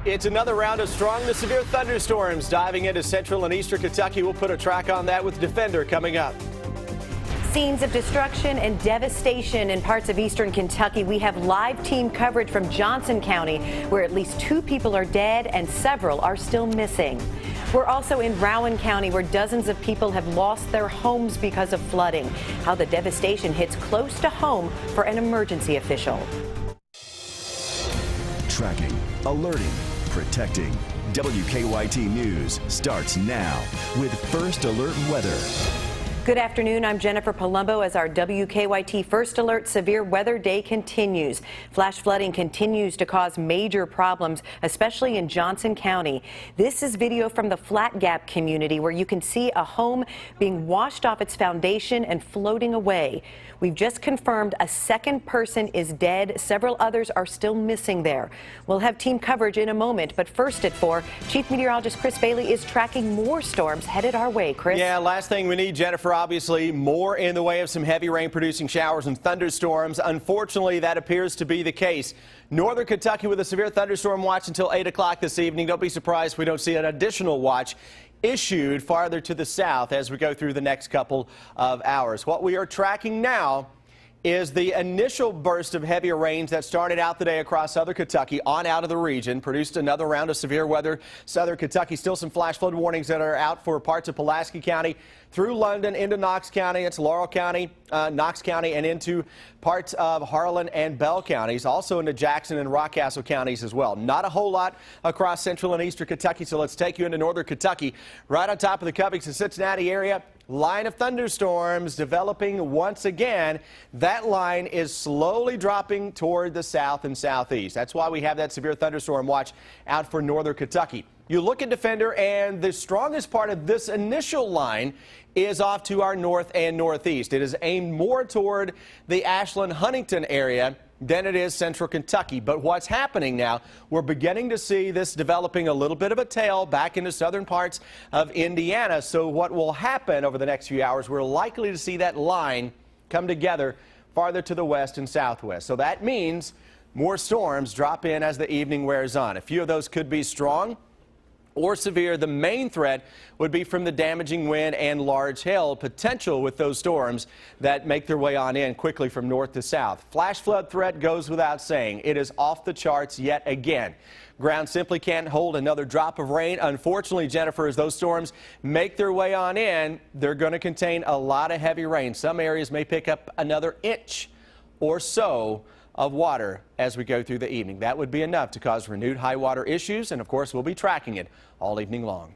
It's another round of strong to severe thunderstorms diving into central and eastern Kentucky. We'll put a track on that with Defender coming up. Scenes of destruction and devastation in parts of eastern Kentucky. We have live team coverage from Johnson County, where at least 2 people are dead and several are still missing. We're also in Rowan County, where dozens of people have lost their homes because of flooding. How the devastation hits close to home for an emergency official. Tracking, alerting, protecting. WKYT News starts now with First Alert Weather. Good afternoon. I'm Jennifer Palumbo as our WKYT First Alert Severe Weather Day continues. Flash flooding continues to cause major problems, especially in Johnson County. This is video from the Flat Gap community where you can see a home being washed off its foundation and floating away. We've just confirmed a second person is dead. Several others are still missing there. We'll have team coverage in a moment, but first at 4, Chief Meteorologist Chris Bailey is tracking more storms headed our way. Chris? Yeah, last thing we need, Jennifer, obviously more in the way of some heavy rain producing showers and thunderstorms. Unfortunately, that appears to be the case. Northern Kentucky with a severe thunderstorm watch until 8 o'clock this evening. Don't be surprised if we don't see an additional watch issued farther to the south as we go through the next couple of hours. What we are tracking now is the initial burst of heavier rains that started out today across southern Kentucky on out of the region, produced another round of severe weather. Southern Kentucky, still some flash flood warnings that are out for parts of Pulaski County, through London, into Knox County, it's Laurel County, Knox County, and into parts of Harlan and Bell counties, also into Jackson and Rockcastle counties as well. Not a whole lot across central and eastern Kentucky, so let's take you into northern Kentucky. Right on top of the Covington, Cincinnati area, line of thunderstorms developing once again. That line is slowly dropping toward the south and southeast. That's why we have that severe thunderstorm watch out for northern Kentucky. You look at Defender, and the strongest part of this initial line is off to our north and northeast. It is aimed more toward the Ashland-Huntington area than it is central Kentucky. But what's happening now, we're beginning to see this developing a little bit of a tail back into southern parts of Indiana. So what will happen over the next few hours, we're likely to see that line come together farther to the west and southwest. So that means more storms drop in as the evening wears on. A few of those could be strong or severe. The main threat would be from the damaging wind and large hail potential with those storms that make their way on in quickly from north to south. Flash flood threat goes without saying. It is off the charts yet again. Ground simply can't hold another drop of rain. Unfortunately, Jennifer, as those storms make their way on in, they're going to contain a lot of heavy rain. Some areas may pick up another inch or so of water as we go through the evening. That would be enough to cause renewed high water issues, and of course we'll be tracking it all evening long.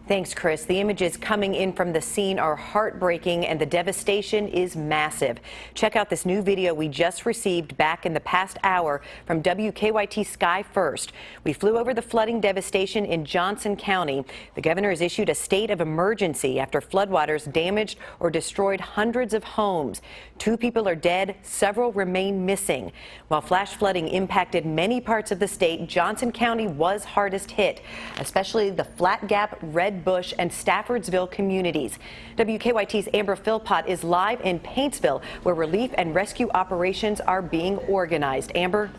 Thanks, Chris. The images coming in from the scene are heartbreaking, and the devastation is massive. Check out this new video we just received back in the past hour from WKYT Sky First. We flew over the flooding devastation in Johnson County. The governor has issued a state of emergency after floodwaters damaged or destroyed hundreds of homes. 2 people are dead, several remain missing. While flash flooding impacted many parts of the state, Johnson County was hardest hit, especially the Flat Gap, Red Bush, and Staffordsville communities. WKYT's Amber Philpott is live in Paintsville, where relief and rescue operations are being organized. Amber?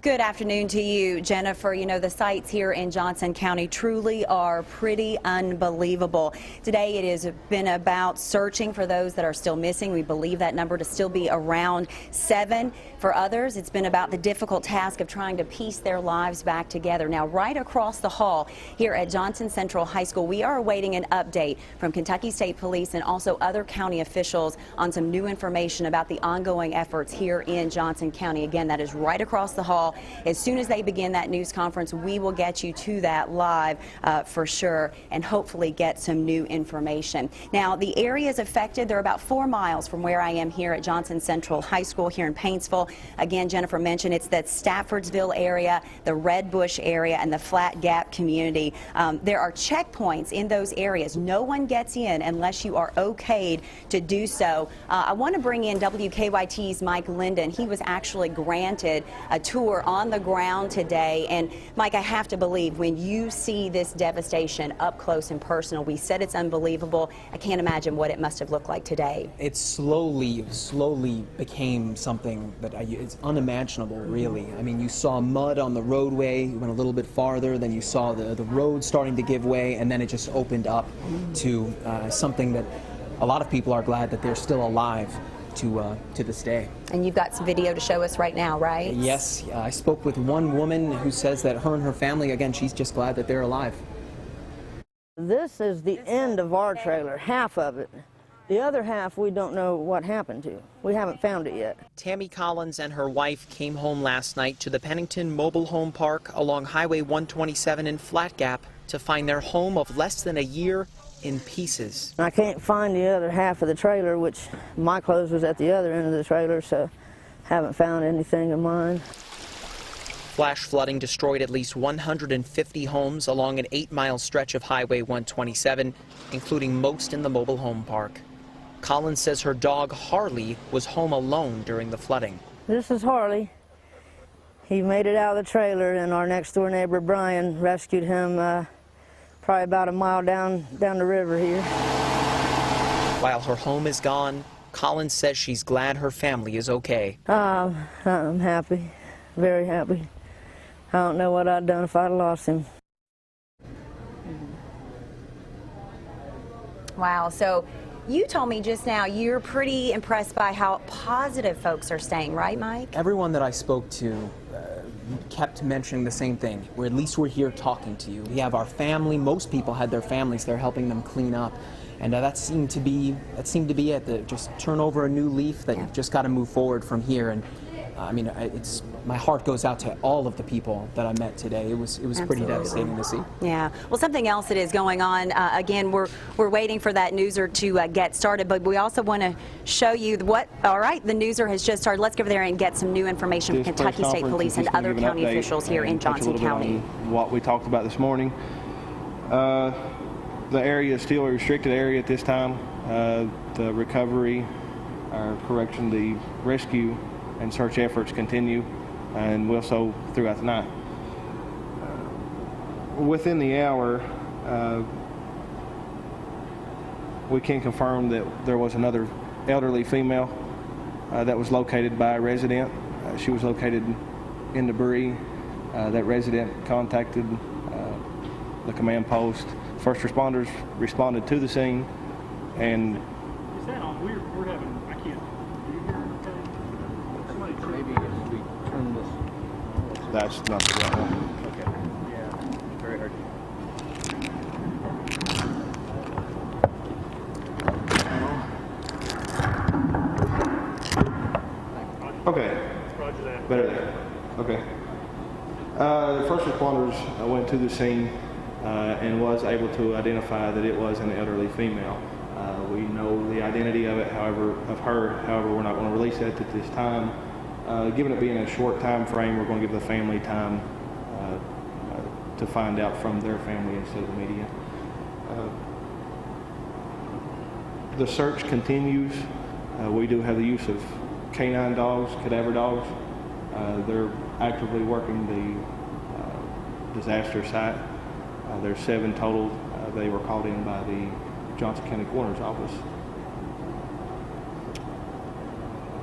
Good afternoon to you, Jennifer. You know, the sights here in Johnson County truly are pretty unbelievable. Today it has been about searching for those that are still missing. We believe that number to still be around 7. For others, it's been about the difficult task of trying to piece their lives back together. Now, right across the hall here at Johnson Central High School, we are awaiting an update from Kentucky State Police and also other county officials on some new information about the ongoing efforts here in Johnson County. Again, that is right across the hall. As soon as they begin that news conference, we will get you to that live for sure, and hopefully get some new information. Now, the areas affected, they're about 4 miles from where I am here at Johnson Central High School here in Paintsville. Again, Jennifer mentioned it's that Staffordsville area, the Red Bush area, and the Flat Gap community. There are checkpoints in those areas. No one gets in unless you are okayed to do so. I want to bring in WKYT's Mike Linden. He was actually granted a tour were on the ground today. And Mike, I have to believe when you see this devastation up close and personal, we said it's unbelievable. I can't imagine what it must have looked like today. It slowly became something that it's unimaginable, really. I mean, you saw mud on the roadway, you went a little bit farther, then you saw the road starting to give way, and then it just opened up to something that a lot of people are glad that they're still alive to this day. And you've got some video to show us right now, right? Yes, I spoke with one woman who says that her and her family, again, she's just glad that they're alive. This is the end of our trailer, half of it. The other half we don't know what happened to. We haven't found it yet. Tammy Collins and her wife came home last night to the Pennington Mobile Home Park along Highway 127 in Flat Gap to find their home of less than a year in pieces. I can't find the other half of the trailer, which my clothes was at the other end of the trailer, so haven't found anything of mine. Flash flooding destroyed at least 150 homes along an 8-mile stretch of Highway 127, including most in the mobile home park. Collins says her dog Harley was home alone during the flooding. This is Harley. He made it out of the trailer, and our next door neighbor Brian rescued him probably about a mile down the river here. While her home is gone, Collins says she's glad her family is okay. I'm happy, very happy. I don't know what I'd done if I'd lost him. Wow, so you told me just now you're pretty impressed by how positive folks are staying, right, Mike? Everyone that I spoke to kept mentioning the same thing. At least we're here talking to you. We have our family. Most people had their families there helping them clean up, and that seemed to be it. Just turn over a new leaf. That you've just got to move forward from here. And I mean, my heart goes out to all of the people that I met today. It was pretty devastating to see. Yeah. Well, something else that is going on. Again, we're waiting for that newser to get started, but we also want to show you what. All right, the newser has just started. Let's go over there and get some new information from Kentucky State Police and other county officials here in Johnson County. What we talked about this morning. The area is still a restricted area at this time. The recovery, the rescue and search efforts continue, and will so throughout the night. Within the hour, we can confirm that there was another elderly female that was located by a resident. She was located in debris. That resident contacted the command post. First responders responded to the scene, and is that on? We're having, I can't. Maybe if we turn this. that's not the right one. Okay. Yeah. Very hard. Okay. Roger that. Better there. Okay. The first responders went to the scene and was able to identify that it was an elderly female. We know the identity of it, however, we're not going to release that at this time. Given it being a short time frame, we're going to give the family time to find out from their family instead of the media. The search continues. We do have the use of canine dogs, cadaver dogs. They're actively working the disaster site. There's 7 total. They were called in by the Johnson County Coroner's Office.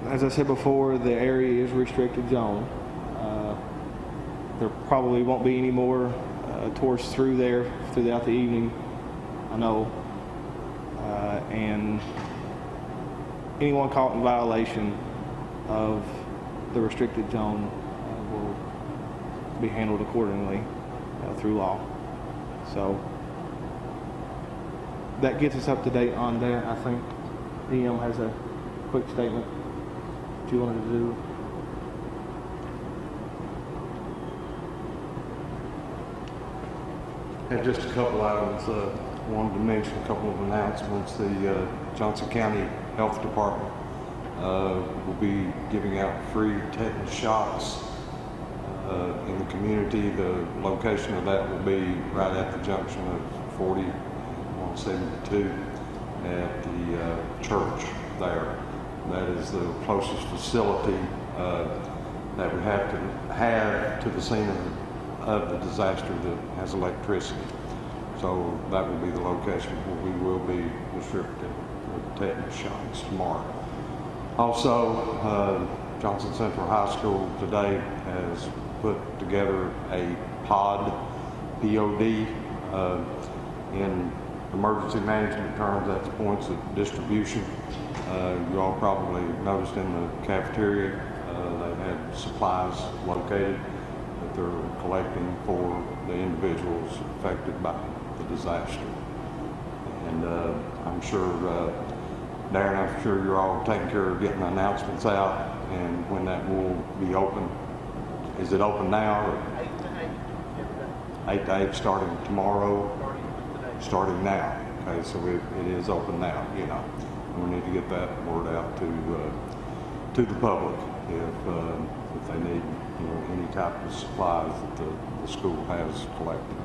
As I said before, the area is a restricted zone. There probably won't be any more tourists through there throughout the evening, I know. And anyone caught in violation of the restricted zone will be handled accordingly through law. So that gets us up to date on that. I think EM has a quick statement that you wanted to do. And just a couple items. Wanted to mention a couple of announcements. The Johnson County Health Department will be giving out free tetanus shots in the community. The location of that will be right at the junction of 40 on 72 at the church there. That is the closest facility that we have to the scene of the disaster that has electricity. So that will be the location where we will be distributing the tetanus shots tomorrow. Also, Johnson Central High School today has put together a pod, P-O-D, in emergency management terms, that's points of distribution. You all probably noticed in the cafeteria, they've had supplies located that they're collecting for the individuals affected by the disaster. And I'm sure, Darren, I'm sure you're all taking care of getting the announcements out, and when that will be open. Is it open now? Or 8 to 8 starting tomorrow? Starting now. Okay, so it is open now, you know. And we need to get that word out to the public if they need, you know, any type of supplies that the school has collected.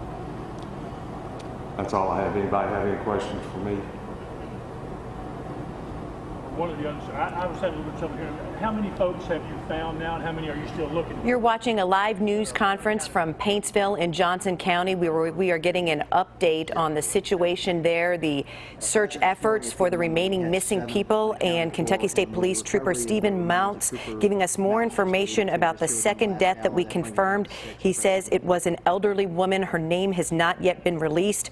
That's all I have. Anybody have any questions for me? One of the others, I was having a little bit of trouble here. How many folks have you found now, and how many are you still looking for? You're watching a live news conference from Paintsville in Johnson County. We are getting an update on the situation there, the search efforts for the remaining missing people, and Kentucky State Police Trooper Stephen Mounts giving us more information about the second death that we confirmed. He says it was an elderly woman. Her name has not yet been released.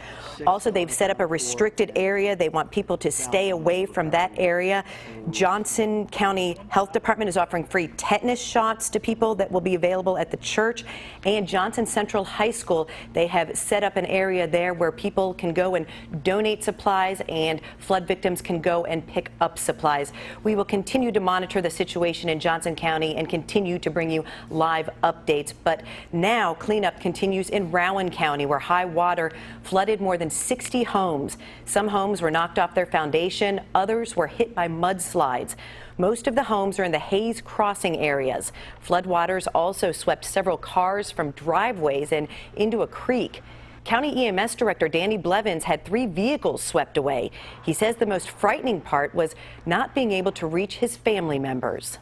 Also, they've set up a restricted area. They want people to stay away from that area. Johnson County Health Department is offering free tetanus shots to people that will be available at the church. And Johnson Central High School, they have set up an area there where people can go and donate supplies and flood victims can go and pick up supplies. We will continue to monitor the situation in Johnson County and continue to bring you live updates. But now cleanup continues in Rowan County, where high water flooded more than 60 homes. Some homes were knocked off their foundation. Others were hit by mudslides. Most of the homes are in the Hayes Crossing areas. Floodwaters also swept several cars from driveways and into a creek. County EMS Director Danny Blevins had 3 vehicles swept away. He says the most frightening part was not being able to reach his family members.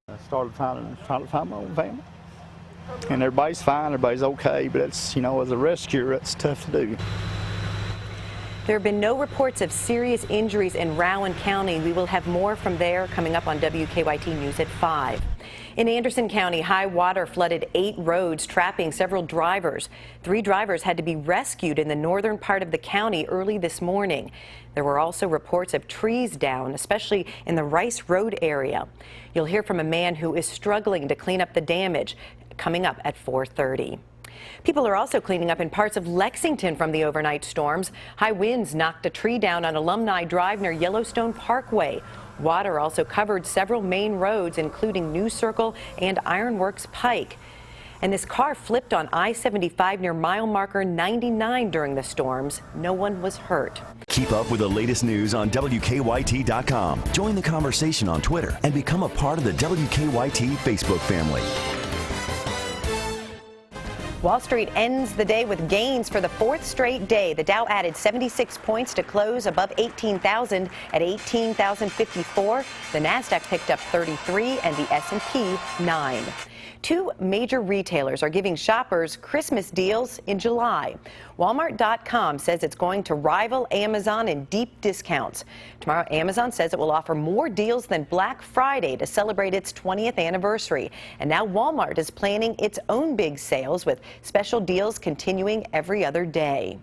I started trying to find my own family. And everybody's fine, everybody's okay, but it's, you know, as a rescuer, it's tough to do. There have been no reports of serious injuries in Rowan County. We will have more from there coming up on WKYT News at 5. In Anderson County, high water flooded 8 roads, trapping several drivers. 3 drivers had to be rescued in the northern part of the county early this morning. There were also reports of trees down, especially in the Rice Road area. You'll hear from a man who is struggling to clean up the damage coming up at 4:30. People are also cleaning up in parts of Lexington from the overnight storms. High winds knocked a tree down on Alumni Drive near Yellowstone Parkway. Water also covered several main roads, including New Circle and Ironworks Pike. And this car flipped on I-75 near mile marker 99 during the storms. No one was hurt. Keep up with the latest news on WKYT.com. Join the conversation on Twitter and become a part of the WKYT Facebook family. Wall Street ends the day with gains for the 4th straight day. The Dow added 76 points to close above 18,000 at 18,054. The Nasdaq picked up 33 and the S&P 9. 2 major retailers are giving shoppers Christmas deals in July. Walmart.com says it's going to rival Amazon in deep discounts. Tomorrow, Amazon says it will offer more deals than Black Friday to celebrate its 20th anniversary. And now Walmart is planning its own big sales with special deals continuing every other day.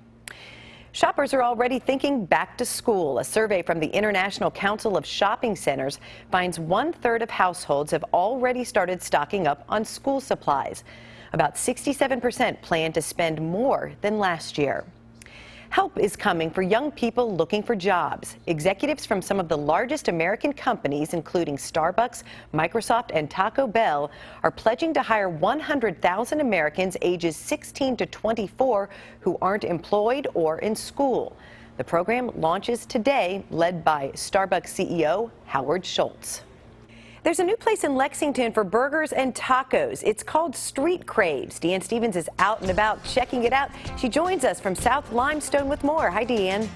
Shoppers are already thinking back to school. A survey from the International Council of Shopping Centers finds 1/3 of households have already started stocking up on school supplies. About 67% plan to spend more than last year. Help is coming for young people looking for jobs. Executives from some of the largest American companies, including Starbucks, Microsoft, and Taco Bell, are pledging to hire 100,000 Americans ages 16 to 24 who aren't employed or in school. The program launches today, led by Starbucks CEO Howard Schultz. There's a new place in Lexington for burgers and tacos. It's called Street Craves. Deanne Stevens is out and about checking it out. She joins us from South Limestone with more. Hi, Deanne.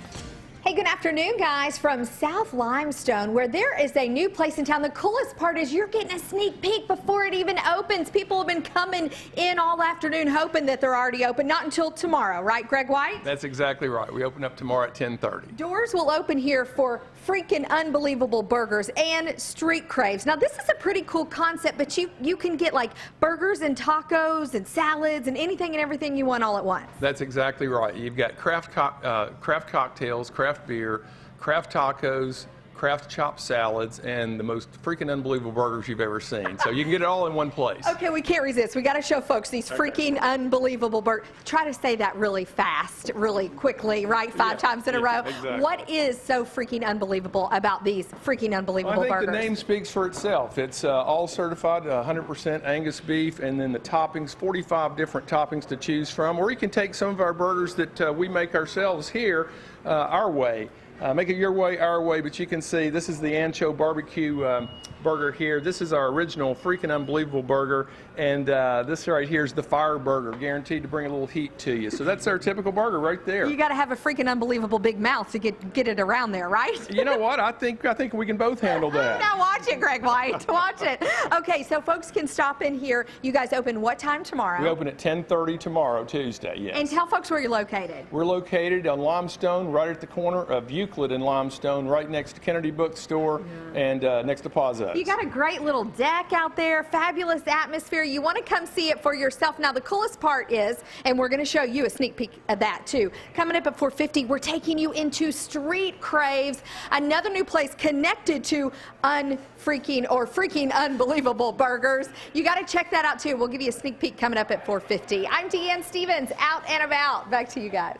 Hey, good afternoon, guys, from South Limestone, where there is a new place in town. The coolest part is you're getting a sneak peek before it even opens. People have been coming in all afternoon hoping that they're already open. Not until tomorrow, right, Greg White? That's exactly right. We open up tomorrow at 10:30. Doors will open here for freaking unbelievable burgers and street craves. Now, this is a pretty cool concept, but you can get like burgers and tacos and salads and anything and everything you want all at once. That's exactly right. You've got craft cocktails, craft beer, craft tacos, craft chopped salads, and the most freaking unbelievable burgers you've ever seen. So you can get it all in one place. Okay, we can't resist. We got to show folks these freaking unbelievable burgers. Try to say that really fast, really quickly, right? Five times in a row. Exactly. What is so freaking unbelievable about these freaking unbelievable burgers? I think burgers? the name speaks for itself. It's all certified 100% Angus beef, and then the toppings, 45 different toppings to choose from. Or you can take some of our burgers that we make ourselves here our way. Make it your way, our way, but you can see this is the Ancho Barbecue burger here. This is our original freaking unbelievable burger, and this right here is the fire burger, guaranteed to bring a little heat to you. So that's our typical burger right there. You got to have a freaking unbelievable big mouth to get it around there, right? You know what? I think we can both handle that. Now watch it, Greg White. Watch it. Okay, so folks can stop in here. You guys open what time tomorrow? We open at 10:30 tomorrow, Tuesday. Yes. And tell folks where you're located. We're located on Limestone, right at the corner of Euclid and Limestone, right next to Kennedy Bookstore and next to Pazos. You got a great little deck out there, fabulous atmosphere. You want to come see it for yourself. Now, the coolest part is, and we're going to show you a sneak peek of that too, coming up at 4:50, we're taking you into Street Craves, another new place connected to freaking unbelievable burgers. You got to check that out too. We'll give you a sneak peek coming up at 4:50. I'm Deanne Stevens, out and about. Back to you guys.